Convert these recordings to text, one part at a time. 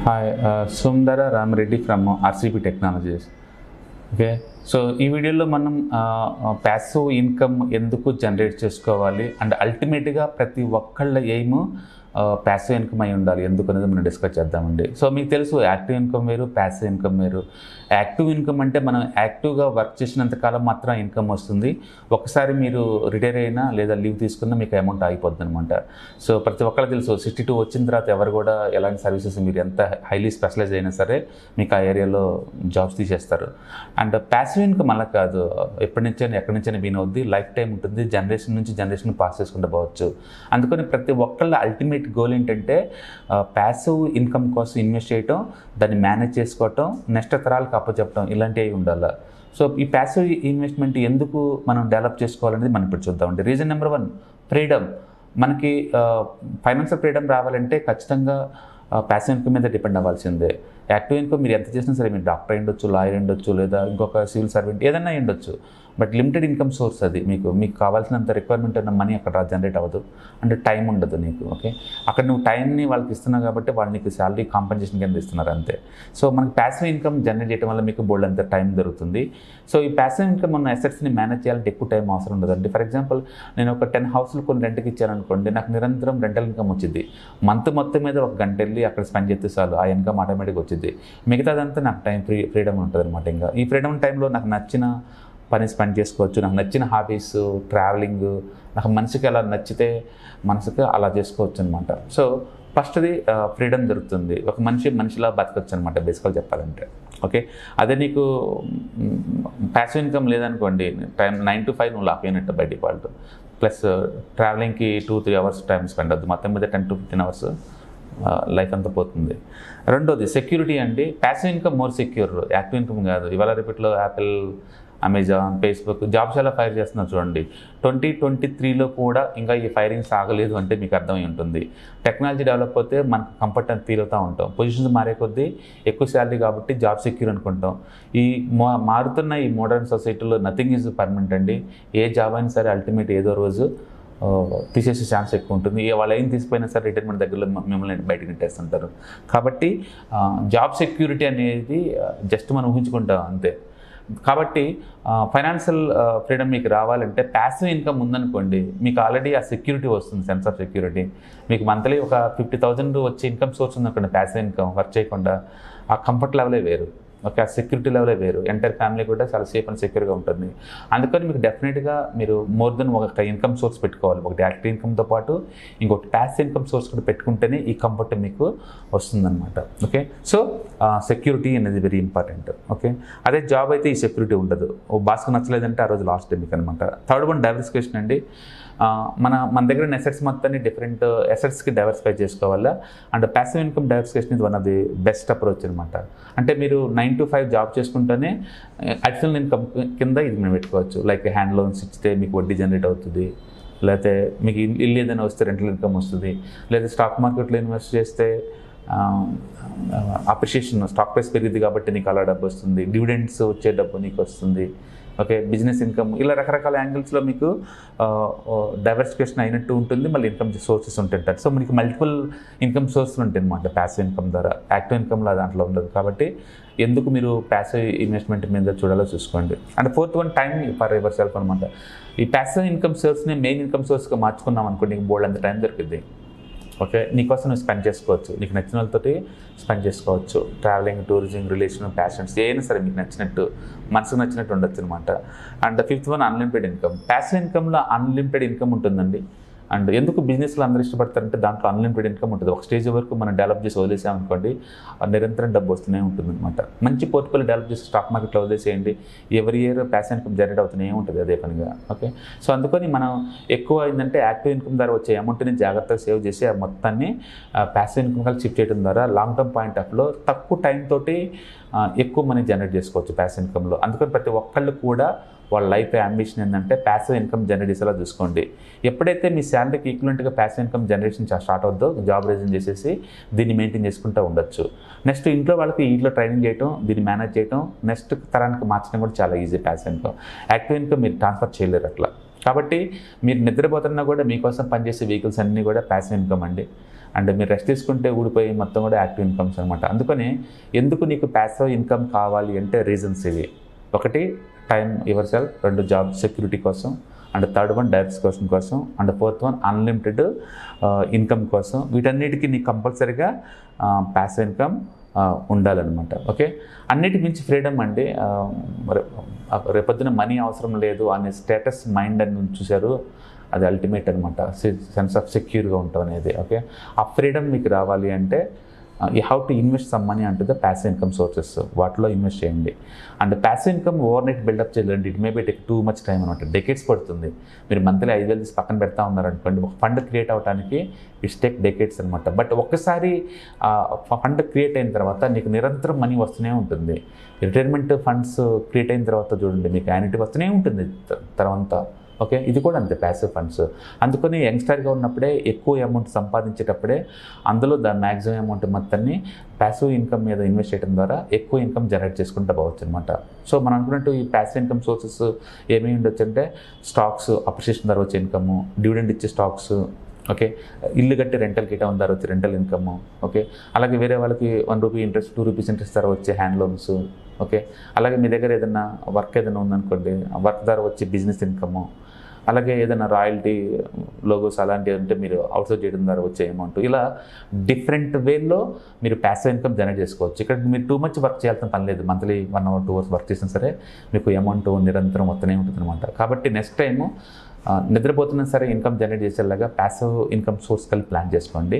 Hi, Sundara Rami Reddy from RCP Technologies. Okay so ఈ వీడియోలో మనం ప్యాసివ్ ఇన్కమ్ ఎందుకు జనరేట్ చేసుకోవాలి అండ్ అల్టిమేట్గా ప్రతి ఒక్కళ్ళ ఎయిమ్ ప్యాసివ్ ఇన్కమ్ అయి ఉండాలి ఎందుకు అనేది మనం డిస్కస్ చేద్దామండి. సో మీకు తెలుసు యాక్టివ్ ఇన్కమ్ వేరు, ప్యాసివ్ ఇన్కమ్ వేరు. యాక్టివ్ ఇన్కమ్ అంటే మనం యాక్టివ్గా వర్క్ చేసినంతకాలం మాత్రం ఇన్కమ్ వస్తుంది. ఒకసారి మీరు రిటైర్ అయినా లేదా లీవ్ తీసుకున్నా మీకు అమౌంట్ ఆగిపోద్ది అనమాట. సో ప్రతి ఒక్కరికి తెలుసు 62 వచ్చిన తర్వాత ఎవరు కూడా ఎలాంటి సర్వీసెస్ మీరు ఎంత హైలీ స్పెషలైజ్ అయినా సరే మీకు ఆ ఏరియాలో జాబ్స్ తీసేస్తారు. అండ్ ప్యాసివ్ ఇన్కమ్ అలా కాదు, ఎప్పటి నుంచైనా ఎక్కడి నుంచైనా విన్ అవుద్ది, లైఫ్ టైం ఉంటుంది, జనరేషన్ నుంచి జనరేషన్ పాస్ చేసుకుంటూ పోవచ్చు. అందుకని ప్రతి ఒక్కళ్ళ అల్టిమేట్ గోల్ ఏంటంటే ప్యాసివ్ ఇన్కమ్ కోసం ఇన్వెస్ట్ చేయటం, దాన్ని మేనేజ్ చేసుకోవటం, నెక్స్ట్ తరాలకు అప్పచెప్పడం, ఇలాంటివి ఉండాలి. సో ఈ ప్యాసివ్ ఇన్వెస్ట్మెంట్ ఎందుకు మనం డెవలప్ చేసుకోవాలనేది మనం ఇప్పుడు చూద్దామండి. Reason number 1, freedom. మనకి ఫైనాన్షియల్ ఫ్రీడమ్ రావాలంటే ఖచ్చితంగా ప్యాసివ్ ఇన్కమ్ మీద డిపెండ్ అవ్వాల్సిందే. యాక్టివ్ ఇన్కమ్ మీరు ఎంత చేసినా సరే, మీరు డాక్టర్ అయ్యుండొచ్చు, లాయర్ అయ్యుండొచ్చు, లేదా ఇంకొక సివిల్ సర్వెంట్ ఏదైనా అయ్యుండొచ్చు. బట్ లిమిటెడ్ ఇన్కమ్ సోర్స్ అది. మీకు కావాల్సినంత రిక్వైర్మెంట్ ఉన్న మనీ అక్కడ జనరేట్ అవ్వదు, అంటే టైం ఉండదు నీకు. ఓకే, అక్కడ నువ్వు టైంని వాళ్ళకి ఇస్తున్నావు కాబట్టి వాళ్ళు నీకు శాలరీ కాంపెన్సేషన్ కింద ఇస్తున్నారు అంతే. సో మనకి ప్యాసివ్ ఇన్కమ్ జనరేట్ చేయడం వల్ల మీకు బోల్డ్ అంత టైం దొరుకుతుంది. సో ఈ ప్యాసివ్ ఇన్కమ్ ఉన్న అసెట్స్ని మేనేజ్ చేయాలంటే ఎక్కువ టైం అవసరం ఉండదండి. ఫర్ ఎగ్జాంపుల్ నేను ఒక 10 హౌస్లు కొన్ని రెంట్కి ఇచ్చాను అనుకోండి, నాకు నిరంతరం రెంటల్ ఇన్కమ్ వచ్చింది. మంత్ మొత్తం మీద ఒక గంట వెళ్ళి అక్కడ స్పెండ్ చేస్తే చాలు, ఆ ఇన్కమ్ ఆటోమేటిక్గా వచ్చింది. మిగతాదంతా నాకు టైం ఫ్రీడమ్ ఉంటుంది అనమాట. ఇంకా ఈ ఫ్రీడమ్ టైంలో నాకు నచ్చిన పని స్పెండ్ చేసుకోవచ్చు, నాకు నచ్చిన హాబీస్, ట్రావెలింగ్, నాకు మనసుకి ఎలా నచ్చితే మనసుకి అలా చేసుకోవచ్చు అనమాట. సో ఫస్ట్ది ఫ్రీడమ్ దొరుకుతుంది, ఒక మనిషిలా బతకొచ్చు అనమాట బేసికల్ చెప్పాలంటే. ఓకే, అదే నీకు ప్యాసివ్ ఇన్కమ్ లేదనుకోండి, 9 to 5 నువ్వు లాక్ అయినట్టు బై డిఫాల్ట్. ప్లస్ ట్రావెలింగ్కి 2-3 అవర్స్ టైం స్పెండ్ అవుతుంది, మొత్తం మీద 10 to 15 అవర్స్ లైఫ్ అంతా పోతుంది. రెండోది సెక్యూరిటీ అండి. Passive income more secure, active income కాదు. ఇవాళ రేపట్లో యాపిల్, అమెజాన్, ఫేస్బుక్ జాబ్స్ ఎలా ఫైర్ చేస్తున్నారు చూడండి. 2023లో కూడా ఇంకా ఈ ఫైరింగ్స్ ఆగలేదు అంటే మీకు అర్థమై ఉంటుంది. టెక్నాలజీ డెవలప్ అవుతే మనకు కంఫర్ట్ అని ఫీల్ అవుతూ ఉంటాం, పొజిషన్స్ మారే కొద్దీ ఎక్కువ శాలరీ కాబట్టి జాబ్ సెక్యూర్ అనుకుంటాం. ఈ మారుతున్న ఈ మోడర్న్ సొసైటీలో నథింగ్ ఈజ్ పర్మనెంట్ అండి. ఏ జాబ్ అయినా సరే అల్టిమేట్ ఏదో రోజు తీసేసే ఛాన్స్ ఎక్కువ ఉంటుంది. వాళ్ళు ఏం తీసిపోయినా సరే రిటైర్మెంట్ దగ్గరలో మిమ్మల్ని బయటకు నెట్టేస్తుంటారు. కాబట్టి జాబ్ సెక్యూరిటీ అనేది జస్ట్ మనం ఊహించుకుంటాం అంతే. కాబట్టి ఫైనాన్షియల్ ఫ్రీడమ్ మీకు రావాలంటే ప్యాసివ్ ఇన్కమ్ ఉందనుకోండి, మీకు ఆల్రెడీ ఆ సెక్యూరిటీ వస్తుంది, సెన్స్ ఆఫ్ సెక్యూరిటీ. మీకు మంత్లీ ఒక 50,000 వచ్చే ఇన్కమ్ సోర్స్ ఉందనుకోండి, ప్యాసివ్ ఇన్కమ్ వర్క్ చేయకుండా, ఆ కంఫర్ట్ లెవెలే వేరు. ఓకే, ఆ సెక్యూరిటీ లెవెలే వేరు. ఎంటైర్ ఫ్యామిలీ కూడా చాలా సేఫ్ అండ్ సెక్యూర్గా ఉంటుంది. అందుకని మీకు డెఫినెట్గా మీరు మోర్ దెన్ ఒక ఇన్కమ్ సోర్స్ పెట్టుకోవాలి. ఒకటి యాక్టివ్ ఇన్కమ్తో పాటు ఇంకొకటి ప్యాసివ్ ఇన్కమ్ సోర్స్ కూడా పెట్టుకుంటేనే ఈ కంఫర్ట్ మీకు వస్తుందన్నమాట. ఓకే, సో సెక్యూరిటీ అనేది వెరీ ఇంపార్టెంట్. ఓకే, అదే జాబ్ అయితే ఈ సెక్యూరిటీ ఉండదు. ఓ బాస్కు నచ్చలేదంటే ఆ రోజు లాస్ట్ డే మీకు అనమాట. థర్డ్ వన్ డైవర్సిఫికేషన్ అండి. మన దగ్గర అసెట్స్ మొత్తాన్ని డిఫరెంట్ అసెట్స్కి డైవర్సిఫై చేసుకోవాలా. అండ్ ప్యాసివ్ ఇన్కమ్ డైవర్సిఫికేషన్ ఇది one of the best approach అనమాట. అంటే మీరు 9 to 5 జాబ్ చేసుకుంటేనే అడిషనల్ ఇన్కమ్ కింద ఇది మేము పెట్టుకోవచ్చు. లైక్ హ్యాండ్ లోన్స్ ఇస్తే మీకు వడ్డీ జనరేట్ అవుతుంది, లేకపోతే మీకు ఇల్లు ఏదైనా వస్తే రెంటల్ ఇన్కమ్ వస్తుంది, లేదా స్టాక్ మార్కెట్లో ఇన్వెస్ట్ చేస్తే అప్రిషియేషన్, స్టాక్ ప్రైస్ పెరిగింది కాబట్టి నీకు అలా డబ్బు వస్తుంది, డివిడెండ్స్ వచ్చే డబ్బు నీకు వస్తుంది. ఓకే, బిజినెస్ ఇన్కమ్, ఇలా రకరకాల యాంగిల్స్లో మీకు డైవర్సిఫికేషన్ అయినట్టు ఉంటుంది. మళ్ళీ ఇన్కమ్ సోర్సెస్ ఉంటుంటారు. సో మనకి మల్టిపుల్ ఇన్కమ్ సోర్స్లు ఉంటాయి అనమాట ప్యాసివ్ ఇన్కమ్ ద్వారా. యాక్టివ్ ఇన్కమ్లో దాంట్లో ఉండదు. కాబట్టి ఎందుకు మీరు ప్యాసివ్ ఇన్వెస్ట్మెంట్ మీద చూడాలో చూసుకోండి. And fourth one, time for your self అనమాట. ఈ ప్యాసివ్ ఇన్కమ్ సోర్స్ని మెయిన్ ఇన్కమ్ సోర్స్గా మార్చుకున్నాం అనుకోండి, నీకు బోల్డ్ అంత టైం దొరికింది. ఓకే, నీకోసం నువ్వు స్పెండ్ చేసుకోవచ్చు, నీకు నచ్చిన వాళ్ళతోటి స్పెండ్ చేసుకోవచ్చు. ట్రావెలింగ్, టూరిజం, రిలేషన్, ప్యాషన్స్ ఏదైనా సరే మీకు నచ్చినట్టు, మనసుకు నచ్చినట్టు ఉండొచ్చు అనమాట. And fifth one, unlimited income. Passive ఇన్కమ్లో అన్లిమిటెడ్ ఇన్కమ్ ఉంటుందండి. అండ్ ఎందుకు బిజినెస్లో అందరూ ఇష్టపడతారంటే దాంట్లో అన్లిమిటెడ్ ఇన్కమ్ ఉంటుంది. ఒక స్టేజ్ వరకు మనం డెవలప్ చేసి వదిలేసామనుకోండి, నిరంతరం డబ్బు వస్తూనే ఉంటుంది అనమాట. మంచి పోర్ట్ఫోలియో డెవలప్ చేసి స్టాక్ మార్కెట్లో వదిలేసేయండి, ఎవరి ఇయర్ ప్యాసివ్ ఇన్కమ్ జనరేట్ అవుతూనే ఉంటుంది అదే పనిగా. ఓకే, సో అందుకని మనం ఎక్కువ ఏంటంటే యాక్టివ్ ఇన్కమ్ ద్వారా వచ్చే అమౌంట్ని జాగ్రత్తగా సేవ్ చేసి ఆ మొత్తాన్ని ప్యాసివ్ ఇన్కమ్ కలిసి షిఫ్ట్ చేయడం ద్వారా లాంగ్ టర్మ్ పాయింట్ ఆఫ్లో తక్కువ టైం తోటి ఎక్కువ మనీ జనరేట్ చేసుకోవచ్చు ప్యాసివ్ ఇన్కమ్లో. అందుకని ప్రతి ఒక్కళ్ళు కూడా వాళ్ళ లైఫ్ అంబిషన్ ఏంటంటే ప్యాసివ్ ఇన్కమ్ జనరేట్ చేసేలా చూసుకోండి. ఎప్పుడైతే మీ శాలరీకి ఈక్వలెంట్గా ప్యాసివ్ ఇన్కమ్ జనరేషన్ స్టార్ట్ అవుద్దో, జాబ్ రిజైన్ చేసేసి దీన్ని మెయింటైన్ చేసుకుంటూ ఉండొచ్చు. నెక్స్ట్ ఇంట్లో వాళ్ళకి ఇంట్లో ట్రైనింగ్ చేయడం, దీన్ని మేనేజ్ చేయడం, నెక్స్ట్ తరానికి మార్చడం కూడా చాలా easy. Passive income, active income మీరు ట్రాన్స్ఫర్ చేయలేరు అట్లా. కాబట్టి మీరు నిద్రపోతున్నా కూడా మీకోసం పనిచేసే వెహికల్స్ అన్నీ కూడా ప్యాసివ్ ఇన్కమ్ అండి. అండ్ మీరు రెస్ట్ తీసుకుంటే ఊడిపోయి మొత్తం కూడా యాక్టివ్ ఇన్కమ్స్ అనమాట. అందుకని ఎందుకు నీకు ప్యాసివ్ ఇన్కమ్ కావాలి అంటే రీజన్స్ ఇవి. ఒకటి time your self, 2 job security కోసం, అండ్ 3rd వన్ డైవర్సిఫికేషన్ కోసం, and 4th one unlimited income కోసం. వీటన్నిటికీ నీకు కంపల్సరీగా ప్యాసివ్ ఇన్కమ్ ఉండాలన్నమాట. ఓకే, అన్నిటి మించి ఫ్రీడమ్ అండి. రేపొద్దున మనీ అవసరం లేదు అనే స్టేటస్ మైండ్ అని చూశారు, అది అల్టిమేట్ అనమాట. సెన్స్ ఆఫ్ సెక్యూర్గా ఉంటాం అనేది. ఓకే, ఆ ఫ్రీడమ్ మీకు రావాలి అంటే you have to invest some money అంటూ ద ప్యాసివ్ ఇన్కమ్ సోర్సెస్, వాటిలో ఇన్వెస్ట్ చేయండి. And passive income overnight build up చేయాలండి. It may be take too much time అనమాట, డెకేడ్స్ పడుతుంది. మీరు మంత్లీ 5,000 తీసి పక్కన పెడతా ఉన్నారనుకోండి, ఒక ఫండ్ క్రియేట్ అవడానికి ఇట్స్ టేక్ డెకేడ్స్ అనమాట. బట్ ఒక్కసారి ఫండ్ క్రియేట్ అయిన తర్వాత నీకు నిరంతరం మనీ వస్తూనే ఉంటుంది. రిటైర్మెంట్ ఫండ్స్ క్రియేట్ అయిన తర్వాత చూడండి, మీకు యాన్యుటీ వస్తూనే ఉంటుంది తర్వాత. ఓకే, ఇది కూడా అంతే ప్యాసివ్ ఫండ్స్. అందుకని యంగ్స్టర్గా ఉన్నప్పుడే ఎక్కువ అమౌంట్ సంపాదించేటప్పుడే అందులో మ్యాక్సిమం అమౌంట్ మొత్తాన్ని ప్యాసివ్ ఇన్కమ్ మీద ఇన్వెస్ట్ చేయడం ద్వారా ఎక్కువ ఇన్కమ్ జనరేట్ చేసుకుంటూ పోవచ్చు అనమాట. సో మనం అనుకున్నట్టు ఈ ప్యాసివ్ ఇన్కమ్ సోర్సెస్ ఏమేమి ఉండొచ్చు అంటే స్టాక్స్, అప్రిషియేషన్ ద్వారా వచ్చే ఇన్కమ్, డివిడెండ్ ఇచ్చే స్టాక్స్, ఓకే, ఇల్లు కట్టి రెంటల్ గిట ద్వారా వచ్చే రెంటల్ ఇన్కమ్, ఓకే, అలాగే వేరే వాళ్ళకి 1 రూపీ ఇంట్రెస్ట్, 2 రూపీస్ ఇంట్రెస్ట్ ద్వారా వచ్చే హ్యాండ్ లోన్స్, ఓకే, అలాగే మీ దగ్గర ఏదైనా వర్క్ ఏదైనా ఉందనుకోండి, వర్క్ ద్వారా వచ్చే బిజినెస్ ఇన్కమ్, అలాగే ఏదైనా రాయల్టీ లోగోస్ అలాంటివి ఉంటే మీరు అవుట్సోర్స్ చేయడం ద్వారా వచ్చే అమౌంట్, ఇలా డిఫరెంట్ వేలో మీరు ప్యాసివ్ ఇన్కమ్ జనరేట్ చేసుకోవచ్చు. ఇక్కడ మీరు టూ మచ్ వర్క్ చేయాల్సిన పని లేదు. మంత్లీ 1 అవర్ 2 అవర్స్ వర్క్ చేసినా సరే మీకు అమౌంట్ నిరంతరం వస్తూనే ఉంటుంది అనమాట. కాబట్టి నెక్స్ట్ టైము నిద్రపోతున్నా సరే ఇన్కమ్ జనరేట్ చేసేలాగా ప్యాసివ్ ఇన్కమ్ సోర్స్ కలిపి ప్లాన్ చేసుకోండి.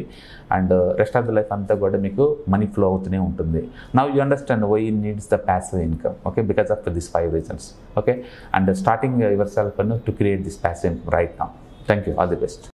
And rest of the life అంతా కూడా మీకు మనీ ఫ్లో అవుతూనే ఉంటుంది. Now you understand why needs the passive income, okay, because of this 5 reasons. Okay, and starting yourself to create this passive income right now. Thank you, all the best.